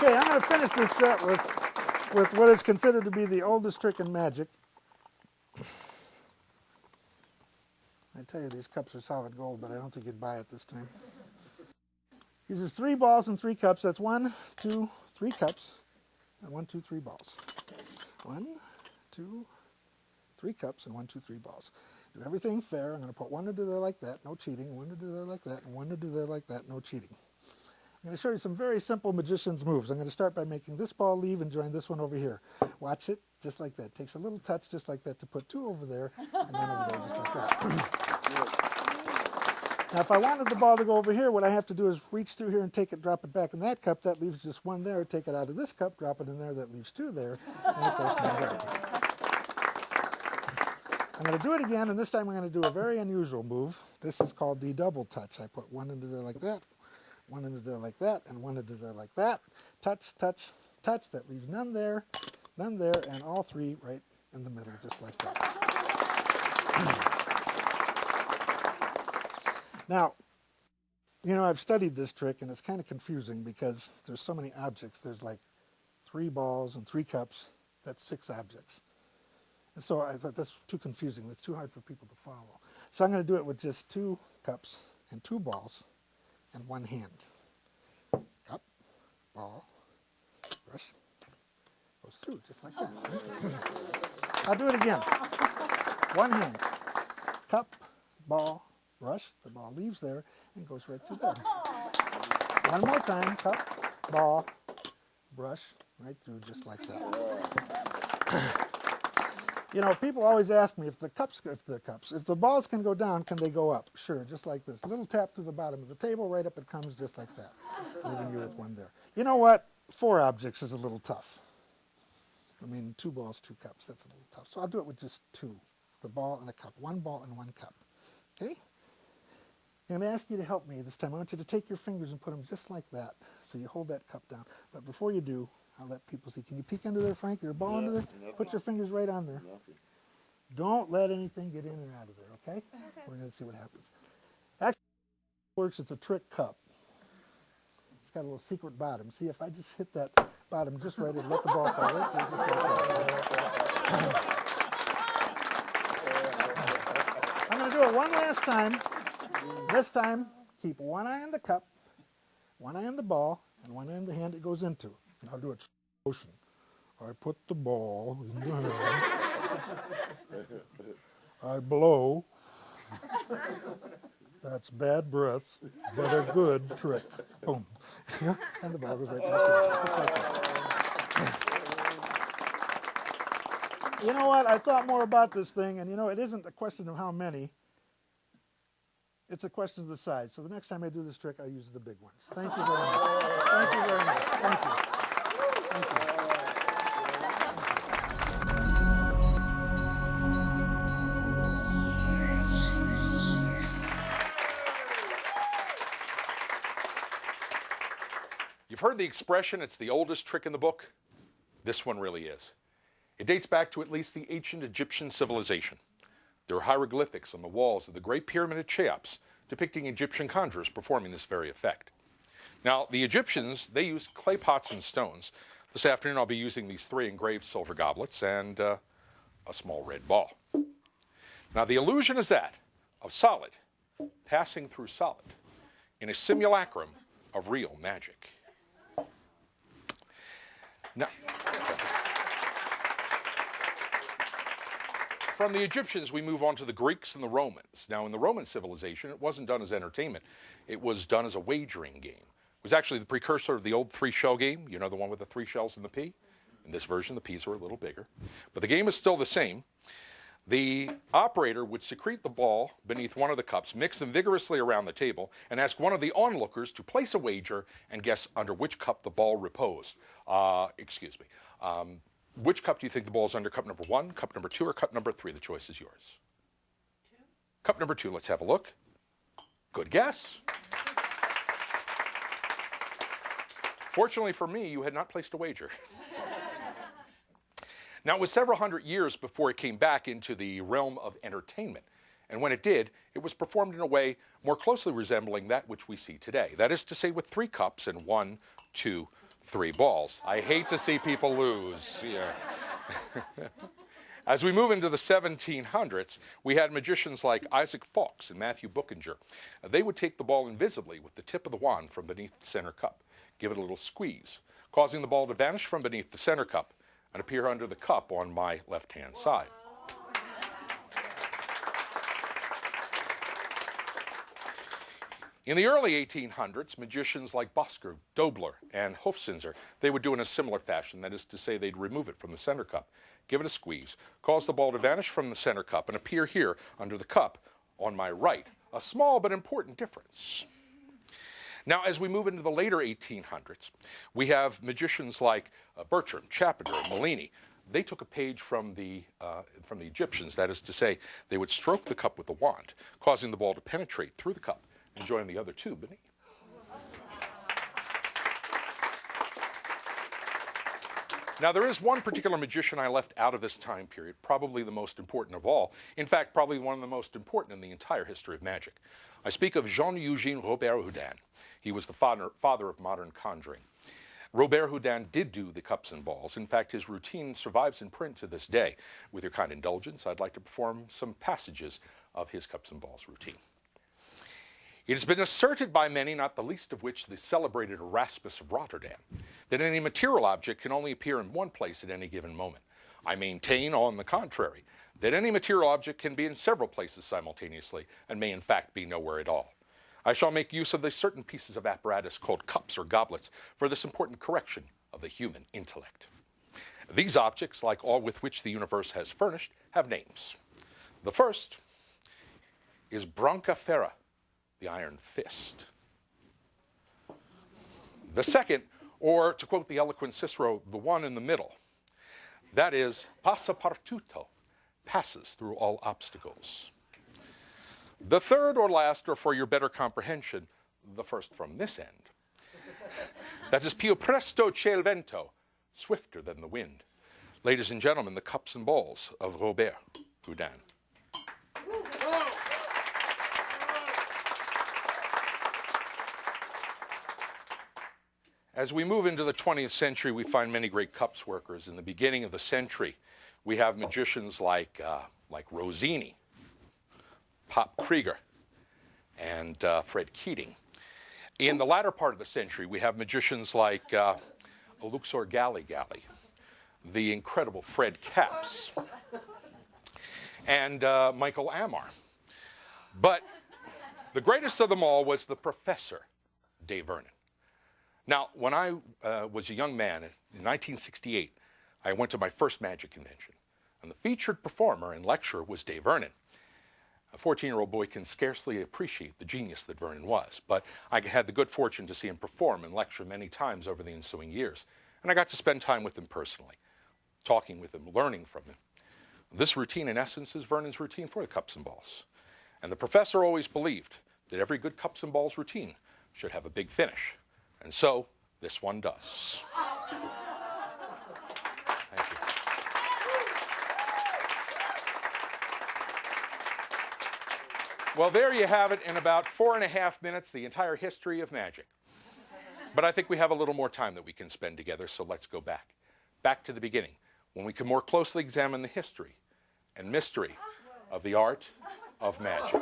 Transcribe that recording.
Okay, I'm going to finish this set with what is considered to be the oldest trick in magic. I tell you, these cups are solid gold, but I don't think you'd buy it this time. Uses 3 balls and 3 cups. That's 1, 2, 3 cups, and 1, 2, 3 balls. 1, 2, 3 cups, and 1, 2, 3 balls. Do everything fair. I'm going to put 1 into there like that, no cheating. 1 into there like that, and 1 into there like that, no cheating. I'm going to show you some very simple magician's moves. I'm going to start by making this ball leave and join this one over here. Watch it, just like that. Takes a little touch, just like that, to put 2 over there, and 1 over there, just like that. Now, if I wanted the ball to go over here, what I have to do is reach through here and take it, drop it back in that cup. That leaves just 1 there. Take it out of this cup, drop it in there. That leaves 2 there, and of course 1 there. I'm going to do it again, and this time I'm going to do a very unusual move. This is called the double touch. I put 1 into there like that, 1 into there like that, and 1 into there like that. Touch, touch, touch. That leaves none there, and all 3 right in the middle, just like that. Now, you know, I've studied this trick, and it's kind of confusing because there's so many objects. There's like 3 balls and 3 cups. That's 6 objects. And so I thought that's too confusing. That's too hard for people to follow. So I'm going to do it with just 2 cups and 2 balls and 1 hand. Cup, ball, brush, goes through just like that. I'll do it again. 1 hand. Cup, ball, brush. The ball leaves there and goes right through there. 1 more time. Cup, ball, brush, right through just like that. You know, people always ask me if the balls can go down, can they go up? Sure, just like this. A little tap to the bottom of the table, right up it comes just like that, leaving you with 1 there. You know what? 4 objects is a little tough. I mean, 2 balls, 2 cups, that's a little tough. So I'll do it with just 2, the ball and a cup. 1 ball and 1 cup, okay? I'm going to ask you to help me this time. I want you to take your fingers and put them just like that. So you hold that cup down. But before you do, I'll let people see. Can you peek under there, Frank? Is there a ball under there? Nothing. Put your fingers right on there. Nothing. Don't let anything get in or out of there, okay? We're going to see what happens. Actually, it works. It's a trick cup. It's got a little secret bottom. See, if I just hit that bottom just right and let the ball fall right there, just like that. I'm going to do it one last time. This time, keep 1 eye on the cup, 1 eye on the ball, and 1 eye on the hand it goes into. And I'll do it motion. I put the ball in the hand. I blow. That's bad breath, but a good trick. Boom. And the ball goes right back in. Just like that. You know what? I thought more about this thing, and you know, it isn't a question of how many. It's a question of the size. So the next time I do this trick, I'll use the big ones. Thank you very much. Thank you very much. Thank you. Thank you. You've heard the expression, it's the oldest trick in the book. This one really is. It dates back to at least the ancient Egyptian civilization. There are hieroglyphics on the walls of the Great Pyramid at Cheops depicting Egyptian conjurers performing this very effect. Now, the Egyptians, they used clay pots and stones. This afternoon, I'll be using these 3 engraved silver goblets and a small red ball. Now, the illusion is that of solid passing through solid in a simulacrum of real magic. Now, from the Egyptians, we move on to the Greeks and the Romans. Now, in the Roman civilization, it wasn't done as entertainment. It was done as a wagering game. It was actually the precursor of the old 3-shell game. You know, the one with the 3 shells in the pea? In this version, the peas are a little bigger. But the game is still the same. The operator would secrete the ball beneath one of the cups, mix them vigorously around the table, and ask one of the onlookers to place a wager and guess under which cup the ball reposed. Which cup do you think the ball is under? Cup number 1, cup number 2, or cup number 3? The choice is yours. 2. Cup number 2, let's have a look. Good guess. Fortunately for me, you had not placed a wager. Now, it was several hundred years before it came back into the realm of entertainment. And when it did, it was performed in a way more closely resembling that which we see today. That is to say, with 3 cups and 1, 2, 3 balls. I hate to see people lose. Yeah. As we move into the 1700s, we had magicians like Isaac Fawkes and Matthew Bookinger. They would take the ball invisibly with the tip of the wand from beneath the center cup, give it a little squeeze, causing the ball to vanish from beneath the center cup and appear under the cup on my left-hand side. In the early 1800s, magicians like Bosker, Dobler, and Hofzinser, they would do in a similar fashion. That is to say, they'd remove it from the center cup, give it a squeeze, cause the ball to vanish from the center cup and appear here under the cup on my right. A small but important difference. Now, as we move into the later 1800s, we have magicians like Bertram, Chapender, and Mellini. They took a page from the Egyptians. That is to say, they would stroke the cup with a wand, causing the ball to penetrate through the cup and join the other 2 beneath. Now, there is one particular magician I left out of this time period, probably the most important of all. In fact, probably one of the most important in the entire history of magic. I speak of Jean-Eugène Robert Houdin. He was the father of modern conjuring. Robert Houdin did do the cups and balls. In fact, his routine survives in print to this day. With your kind indulgence, I'd like to perform some passages of his cups and balls routine. It has been asserted by many, not the least of which the celebrated Erasmus of Rotterdam, that any material object can only appear in one place at any given moment. I maintain, on the contrary, that any material object can be in several places simultaneously and may in fact be nowhere at all. I shall make use of the certain pieces of apparatus called cups or goblets for this important correction of the human intellect. These objects, like all with which the universe has furnished, have names. The first is Branca Ferra, the iron fist. The second, or to quote the eloquent Cicero, the one in the middle, that is passapartuto, passes through all obstacles. The third or last, or for your better comprehension, the first from this end, that is più presto che il vento, swifter than the wind. Ladies and gentlemen, the cups and balls of Robert Houdin. As we move into the 20th century, we find many great cups workers. In the beginning of the century, we have magicians like Rossini, Pop Krieger, and Fred Keating. In the latter part of the century, we have magicians like Luxor Galli, the incredible Fred Capps, and Michael Amar. But the greatest of them all was the Professor, Dave Vernon. Now, when I was a young man, in 1968, I went to my first magic convention, and the featured performer and lecturer was Dave Vernon. A 14-year-old boy can scarcely appreciate the genius that Vernon was, but I had the good fortune to see him perform and lecture many times over the ensuing years, and I got to spend time with him personally, talking with him, learning from him. This routine, in essence, is Vernon's routine for the cups and balls. And the professor always believed that every good cups and balls routine should have a big finish. And so, this one does. Thank you. Well, there you have it, in about 4.5 minutes, the entire history of magic. But I think we have a little more time that we can spend together, so let's go back. Back to the beginning, when we can more closely examine the history and mystery of the art of magic.